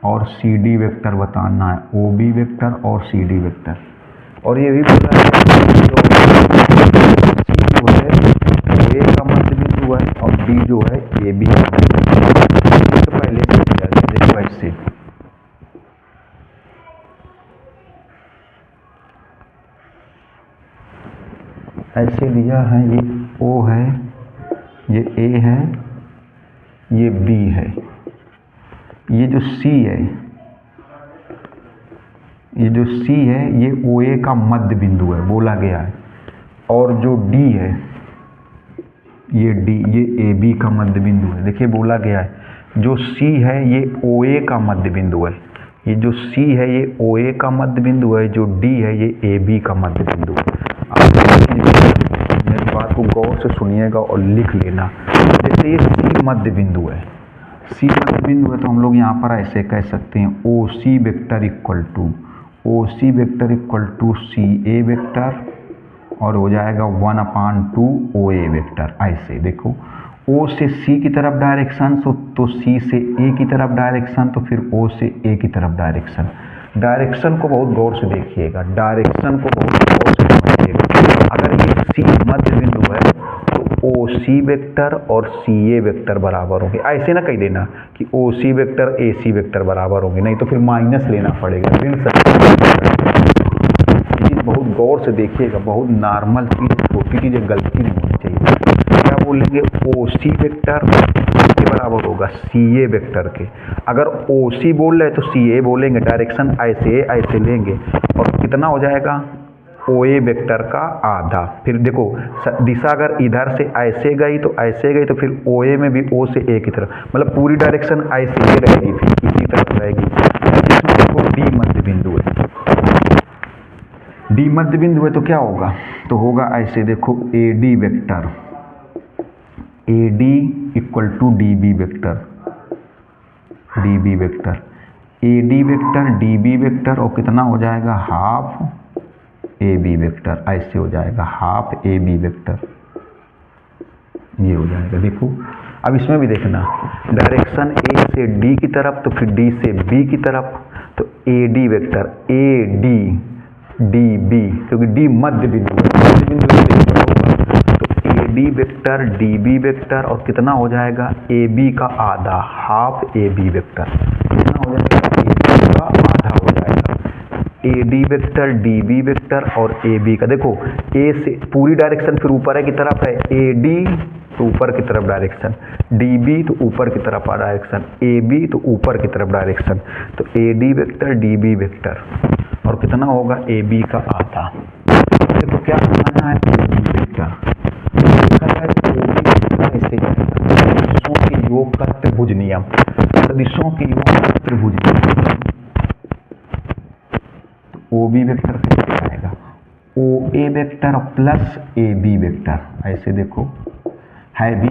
और CD वेक्टर बताना है, OB वेक्टर और CD वेक्टर। और ये भी बोला है C जो है A का मध्य बिंदु है और D जो है AB का मध्य बिंदु है। तो पहले से किया गया, देखो ऐसे दिया है, ये O है, ये A है, ये B है, ये जो C है, ये जो C है ये OA का मध्य बिंदु है बोला गया है, और जो D है ये D, ये AB का मध्य बिंदु है। देखिए बोला गया है जो C है ये OA का मध्य बिंदु है, ये जो C है ये OA का मध्य बिंदु है, जो D है ये AB का मध्य बिंदु है। मेरी बात को गौर से सुनिएगा और लिख लेना। जैसे ये C मध्य बिंदु है, C मध्य बिंदु है, तो हम लोग यहाँ पर ऐसे कह सकते हैं OC vector equal to CA vector और हो जाएगा 1/2 OA वेक्टर। ऐसे देखो O से C की तरफ डायरेक्शन तो C से A की तरफ डायरेक्शन, तो फिर O से A की तरफ डायरेक्शन। डायरेक्शन को बहुत गौर से देखिएगा, डायरेक्शन को बहुत गौर से समझिएगा। अगर ये C मध्य बिंदु है तो OC वेक्टर और CA वेक्टर बराबर होंगे। ऐसे ना कह देना कि OC वेक्टर AC वेक्टर बराबर होंगे, नहीं तो फिर माइनस लेना पड़ेगा, ऋण चीज़ बहुत गौर से देखिएगा, बहुत नॉर्मल चीज़, छोटी चीज़ें गलती नहीं होनी चाहिए। क्या बोलेंगे OC वेक्टर के बराबर होगा CA वेक्टर के। अगर OC बोल रहे तो CA बोलेंगे, डायरेक्शन ऐसे लेंगे और कितना हो जाएगा OA वेक्टर का आधा। फिर देखो दिशा अगर इधर से ऐसे गई तो फिर OA में भी O से A की तरफ, मतलब पूरी डायरेक्शन ऐसे ही रहेगी, फिर इसी तरफ रहेगी। इसमें देखो D मध्य बिंदु है, D मध्य बिंदु है तो क्या होगा, तो होगा ऐसे देखो AD vector, AD equal to DB vector, DB vector, AD vector DB vector और कितना हो जाएगा हाफ AB वेक्टर। ऐसे हो जाएगा हाफ AB वेक्टर, ये हो जाएगा। देखो अब इसमें भी देखना, डायरेक्शन A से D की तरफ तो फिर D से B की तरफ, तो AD वेक्टर AD DB, क्योंकि D मध्य बिंदु है, मध्य बिंदु तो AD वेक्टर DB वेक्टर और कितना हो जाएगा AB का आधा, हाफ AB वेक्टर। कितना हो जाएगा AB का आधा हो जाएगा। AD वेक्टर DB वेक्टर और AB का, देखो A से पूरी डायरेक्शन फिर ऊपर है की तरफ है, AD तो ऊपर की तरफ डायरेक्शन, DB तो ऊपर की तरफ डायरेक्शन, AB तो ऊपर की तरफ डायरेक्शन, तो AD वेक्टर DB वेक्टर और कितना होगा AB का आधा। देखो क्या बनाना है AB वेक्टर, सदिशों के योग का त्रिभुज नियम, सदिशों के योग का त्रिभुज नियम। OB वेक्टर कैसे आएगा, OA vector plus AB vector, ऐसे देखो है भी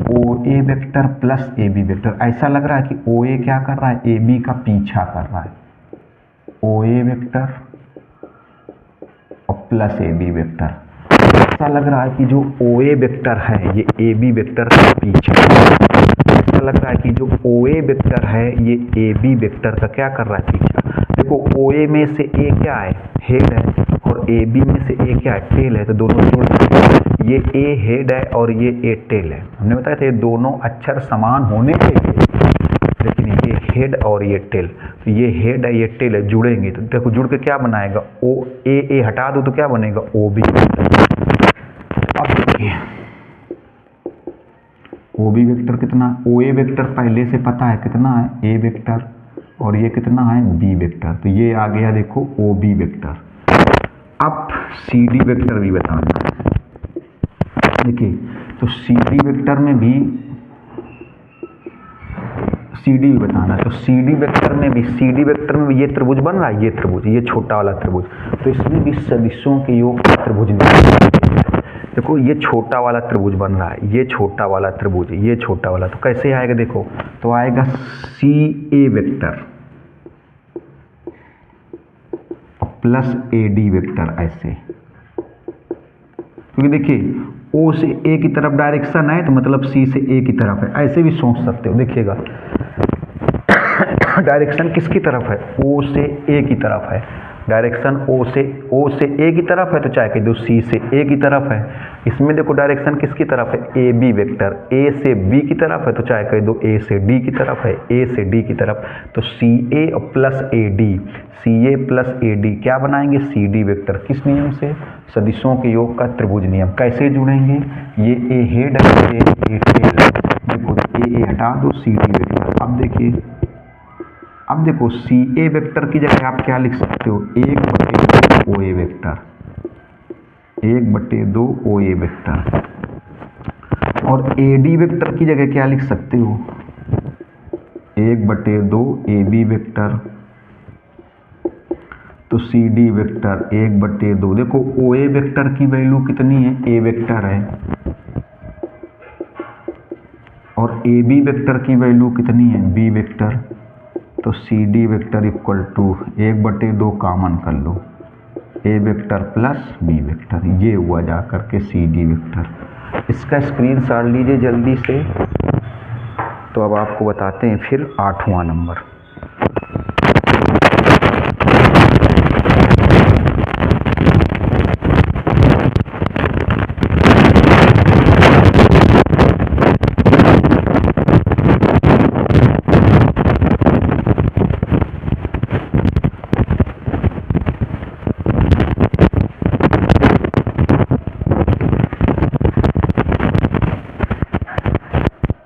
OA vector plus AB vector. ऐसा लग रहा है कि OA क्या कर रहा है, AB का पीछा कर रहा है, OA वेक्टर और प्लस AB वेक्टर। ऐसा लग रहा है कि जो OA वेक्टर है ये AB वेक्टर का पीछा, ऐसा लग रहा है कि जो OA वेक्टर है ये AB वेक्टर का क्या कर रहा है, पीछा। देखो OA में से A क्या है, हेड है, और AB में से A क्या है, टेल है, तो दोनों जोड़ ये ए हेड है और ये ए टेल है। हमने बताया था ये दोनों अक्षर समान होने चाहिए, लेकिन ये हेड और ये टेल, तो ये हेड है ये टेल है, जुड़ेंगे तो देखो जुड़ के क्या बनाएगा, ओ ए हटा दो तो क्या बनेगा, ओ बी। अब देखिए ओ बी वेक्टर कितना, ओ ए वेक्टर पहले से पता है कितना है, ए वेक्टर, और ये कितना है, बी वेक्टर, तो ये आ गया देखो ओ बी वेक्टर। अब सी डी वेक्टर भी बताना है। देखिए तो सी डी वेक्टर में भी सी डी बताना है, तो सी डी वेक्टर में भी ये त्रिभुज बन रहा है, ये त्रिभुज, ये छोटा वाला त्रिभुज, तो इसमें भी सदिशों के योग का त्रिभुज नहीं। देखो ये छोटा वाला त्रिभुज बन रहा है, ये छोटा वाला त्रिभुज, ये छोटा वाला, तो कैसे आएगा देखो, तो आएगा C A vector plus A D vector ऐसे, क्योंकि देखिए ओ से ए की तरफ डायरेक्शन है तो मतलब सी से ए की तरफ है, ऐसे भी सोच सकते हो। देखिएगा डायरेक्शन किसकी तरफ है, ओ से ए की तरफ है, डायरेक्शन ओ से ए की तरफ है तो चाहे कह दो सी से ए की तरफ है। इसमें देखो डायरेक्शन किसकी तरफ है, ए बी वेक्टर, ए से बी की तरफ है तो चाहे कह दो ए से डी की तरफ है, ए से डी की तरफ, तो C A plus A D, C A plus A D क्या बनाएंगे, सी डी वेक्टर। किस नियम से, सदिशों के योग का त्रिभुज नियम। कैसे जुड़ेंगे, ये ए हेड है, ये ए टेल है, देखो ए हटा दो, सी डी वेक्टर। अब देखिए, अब देखो सी ए वेक्टर की जगह आप क्या लिख सकते हो, 1/2 ओ A vector, 1/2 O A vector, और ए डी वेक्टर की जगह क्या लिख सकते हो, 1/2 ए बी वेक्टर, तो सी डी वेक्टर 1/2। देखो ओ ए वेक्टर की वैल्यू कितनी है, ए वेक्टर है, और ए बी वेक्टर की वैल्यू कितनी है, बी वेक्टर, तो C D vector equal to 1/2 common कर लो, A vector plus B vector, ये हुआ जा करके सी डी वेक्टर। इसका स्क्रीनशॉट लीजिए जल्दी से। तो अब आपको बताते हैं फिर 8वां नंबर।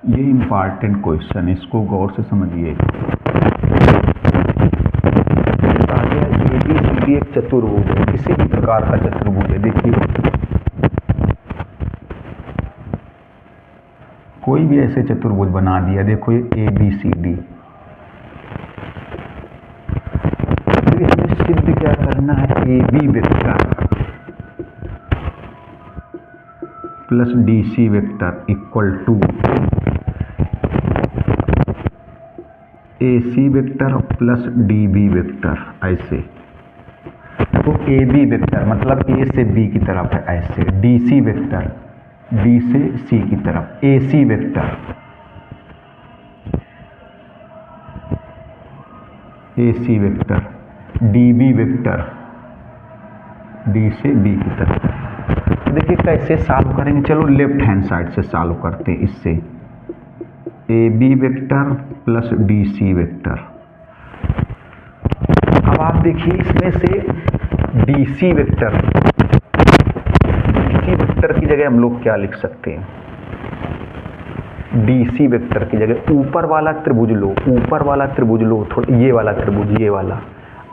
ये इम्पॉर्टेंट क्वेश्चन, इसको गौर से समझिए। ए बी सी डी एक चतुर्भुज है, किसी भी प्रकार का चतुर्भुज है। देखिए कोई भी ऐसे चतुर्भुज बना दिया, देखो ये ए बी सी डी, हमें सिद्ध क्या करना है, A B vector plus D C vector equal to A C vector plus D B vector, ऐसे। तो ए बी वेक्टर मतलब ए से बी की तरफ है ऐसे, डी सी वेक्टर डी से सी की तरफ, A C vector A C vector, D B vector D से बी की तरफ। देखिए कैसे सॉल्व करेंगे, चलो लेफ्ट हैंड साइड से सॉल्व करते हैं। इससे A B vector plus D C vector. अब आप देखिए इसमें से डी सी वेक्टर की जगह हम लोग क्या लिख सकते हैं, डी सी वेक्टर की जगह ऊपर वाला त्रिभुज लो, थोड़ा ये वाला त्रिभुज, ये वाला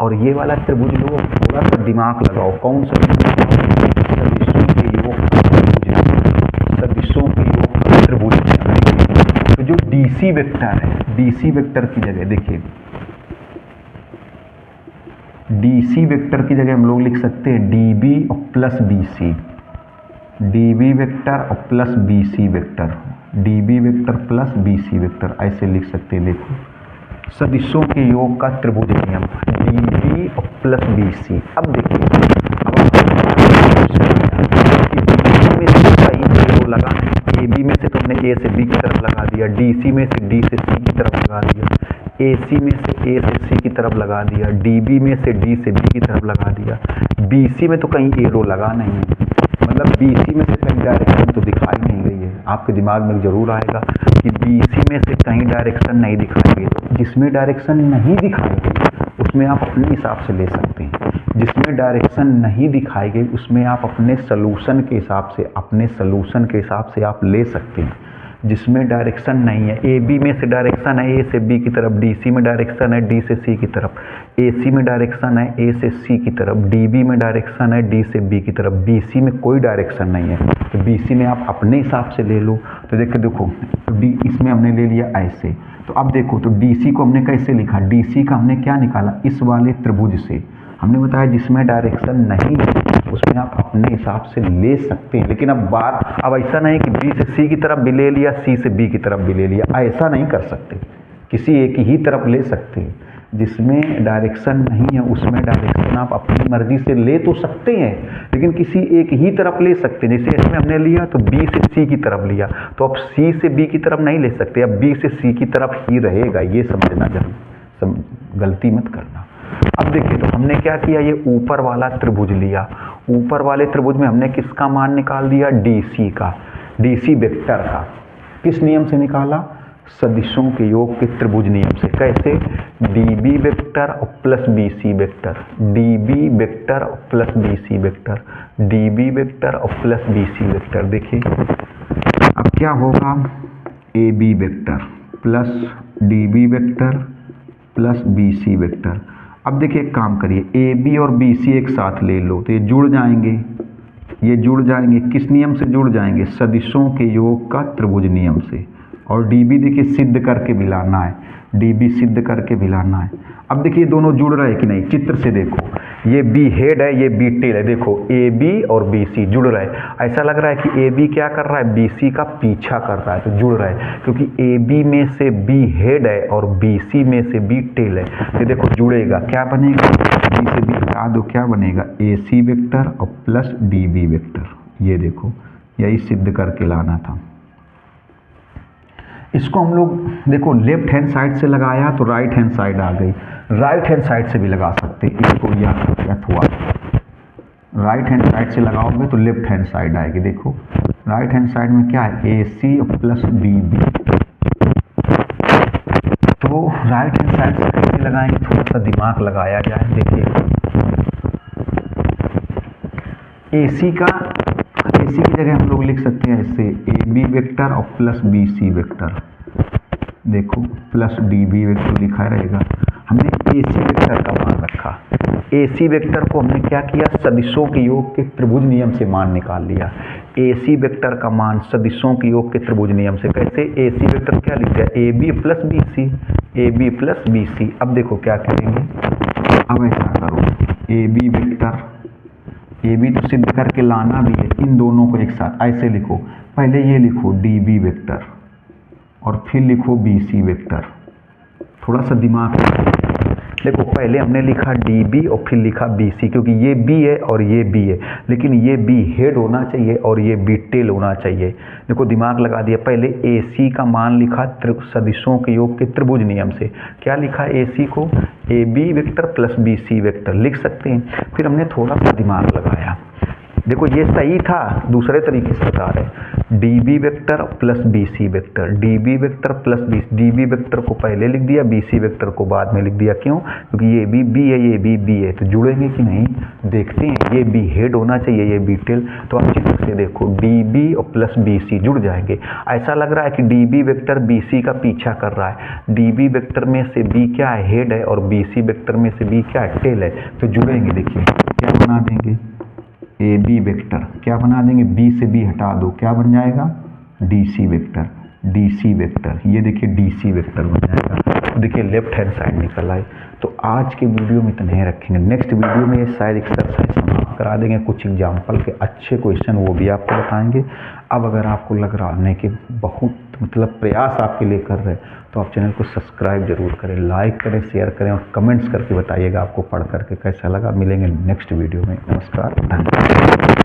और ये वाला त्रिभुज लो, थोड़ा सा दिमाग लगाओ। कौन सा सदिशों के योग का त्रिभुज। तो जो डी सी वेक्टर है, डी सी वेक्टर की जगह देखिए, डी सी वेक्टर की जगह हम लोग लिख सकते हैं डी बी और plus B C, D B vector और plus B C vector, D B vector plus B C vector, ऐसे लिख सकते हैं। देखो सदिशों के योग का त्रिभुज नियम, डी बी और प्लस बी सी। अब देखिए, अब लगा ए बी में से तुमने ए से बी की तरफ लगा दिया, डी सी में से डी से सी की तरफ लगा दिया, ए सी में से ए से सी की तरफ लगा दिया, डी बी में से डी से बी की तरफ लगा दिया, बी सी में तो कहीं एरो लगा नहीं है, मतलब मतलब BC में से कहीं डायरेक्शन तो दिखाई नहीं गई है। आपके दिमाग में जरूर आएगा कि BC में से कहीं डायरेक्शन नहीं दिखाई गई। जिसमें डायरेक्शन नहीं दिखाई गई उसमें आप अपने हिसाब से ले सकते हैं। जिसमें डायरेक्शन नहीं दिखाई गई उसमें आप अपने सलूशन के हिसाब से आप ले सकते हैं। जिसमें डायरेक्शन नहीं है, AB में से डायरेक्शन है A से B की तरफ, DC में डायरेक्शन है D से C की तरफ, AC में डायरेक्शन है A से C की तरफ, DB में डायरेक्शन है D से B की तरफ, BC में कोई डायरेक्शन नहीं है तो BC में आप अपने हिसाब से ले लो। तो देखो D इसमें हमने ले लिया ऐसे। तो अब देखो तो DC को हमने कैसे लिखा, DC का हमने क्या निकाला, इस वाले त्रिभुज से। हमने बताया जिसमें डायरेक्शन नहीं है उसमें आप अपने हिसाब से ले सकते हैं। लेकिन अब ऐसा नहीं कि B से C की तरफ भी ले लिया, C से B की तरफ भी ले लिया, ऐसा नहीं कर सकते। किसी एक ही तरफ ले सकते हैं। जिसमें डायरेक्शन नहीं है उसमें डायरेक्शन आप अपनी मर्जी से ले तो सकते हैं, लेकिन किसी एक ही तरफ ले सकते हैं। जैसे इसमें हमने लिया तो B से C की तरफ लिया, तो अब C से B की तरफ नहीं ले सकते, अब B से C की तरफ ही रहेगा। ये समझना जरूर, गलती मत करना। अब देखिए तो हमने क्या किया, ये ऊपर वाला त्रिभुज लिया। ऊपर वाले त्रिभुज में हमने किसका मान निकाल दिया, DC का, DC वेक्टर का। किस नियम से निकाला, सदिशों के योग के त्रिभुज नियम से। कैसे, DB वेक्टर और plus BC vector, DB vector और plus BC vector, DB vector और प्लस BC वेक्टर। देखिए अब क्या होगा, AB vector plus DB vector plus BC vector. अब देखिए एक काम करिए, AB और BC एक साथ ले लो तो ये जुड़ जाएंगे, ये जुड़ जाएंगे। किस नियम से जुड़ जाएंगे, सदिशों के योग का त्रिभुज नियम से। और DB देखिए सिद्ध करके भी लाना है, DB सिद्ध करके भी लाना है। अब देखिए दोनों जुड़ रहे हैं कि नहीं, चित्र से देखो, ये B हेड है, ये B टेल है। देखो AB और BC जुड़ रहे हैं। ऐसा लग रहा है कि AB क्या कर रहा है, BC का पीछा कर रहा है, तो जुड़ रहे हैं क्योंकि AB में से B हेड है और BC में से B टेल है। तो देखो जुड़ेगा, क्या बनेगा, B से B हटा दो, क्या बनेगा, AC वेक्टर और प्लस DB वेक्टर। ये देखो यही सिद्ध करके लाना था। इसको हम लोग देखो लेफ्ट हैंड साइड से लगाया तो राइट हैंड साइड आ गई, राइट हैंड साइड से भी लगा सकते हैं इसको, या अथवा राइट हैंड साइड से लगाओगे तो लेफ्ट हैंड साइड आएगी। देखो राइट हैंड साइड में क्या है, AC प्लस DB। तो राइट हैंड साइड से कैसे लगाएंगे, थोड़ा सा दिमाग लगाया जाए। देखिए AC की जगह हम लोग लिख सकते हैं ऐसे, AB वेक्टर और प्लस BC वेक्टर। देखो प्लस DB वेक्टर लिखा रहेगा। हमने AC वेक्टर का मान रखा, AC वेक्टर को हमने क्या किया, सदिशों के योग के त्रिभुज नियम से मान निकाल लिया। AC वेक्टर का मान सदिशों के योग के त्रिभुज नियम से। कैसे, AC वेक्टर क्या लिख दिया, AB plus BC, AB plus BC। अब देखो क्या करेंगे, अब ऐसा करो, AB वेक्टर, AB तो सिद्ध करके लाना भी है, इन दोनों को एक साथ ऐसे लिखो। पहले ये लिखो DB वेक्टर और फिर लिखो BC वेक्टर। थोड़ा सा दिमाग देखो, पहले हमने लिखा DB और फिर लिखा BC, क्योंकि ये B है और ये B है, लेकिन ये B हेड होना चाहिए और ये B टेल होना चाहिए। देखो दिमाग लगा दिया। पहले AC का मान लिखा सदिशों के योग के त्रिभुज नियम से। क्या लिखा, AC को AB vector plus BC vector लिख सकते हैं। फिर हमने थोड़ा सा दिमाग लगाया। देखो ये सही था, दूसरे तरीके से बता रहे, DB vector plus BC vector, DB vector plus BC। DB vector को पहले लिख दिया, BC वेक्टर को बाद में लिख दिया। क्यों, क्योंकि ये B है, ये B है, तो जुड़ेंगे कि नहीं देखते हैं। ये B हेड होना चाहिए, ये B टेल। तो आप चित्र से देखो DB और प्लस BC जुड़ जाएंगे। ऐसा लग रहा है कि DB वेक्टर BC का पीछा कर रहा है। DB वेक्टर में से B क्या है, हेड है, और BC वेक्टर में से B क्या है, टेल है। तो जुड़ेंगे। देखिए क्या बना देंगे, AB वेक्टर, क्या बना देंगे, B से B हटा दो, क्या बन जाएगा, DC वेक्टर, DC वेक्टर। ये देखिए DC वेक्टर बन जाएगा। देखिए लेफ्ट हैंड साइड निकल आए। तो आज के वीडियो में इतना ही रखेंगे। नेक्स्ट वीडियो में ये शायद एक्सरसाइज समाप्त करा देंगे, कुछ एग्जाम्पल के अच्छे क्वेश्चन वो भी आपको बताएंगे। अब अगर आपको लग रहा है कि बहुत प्रयास आपके लिए कर रहे हैं तो आप चैनल को सब्सक्राइब जरूर करें, लाइक करें, शेयर करें और कमेंट्स करके बताइएगा आपको पढ़ करके कैसा लगा। मिलेंगे नेक्स्ट वीडियो में। नमस्कार, धन्यवाद।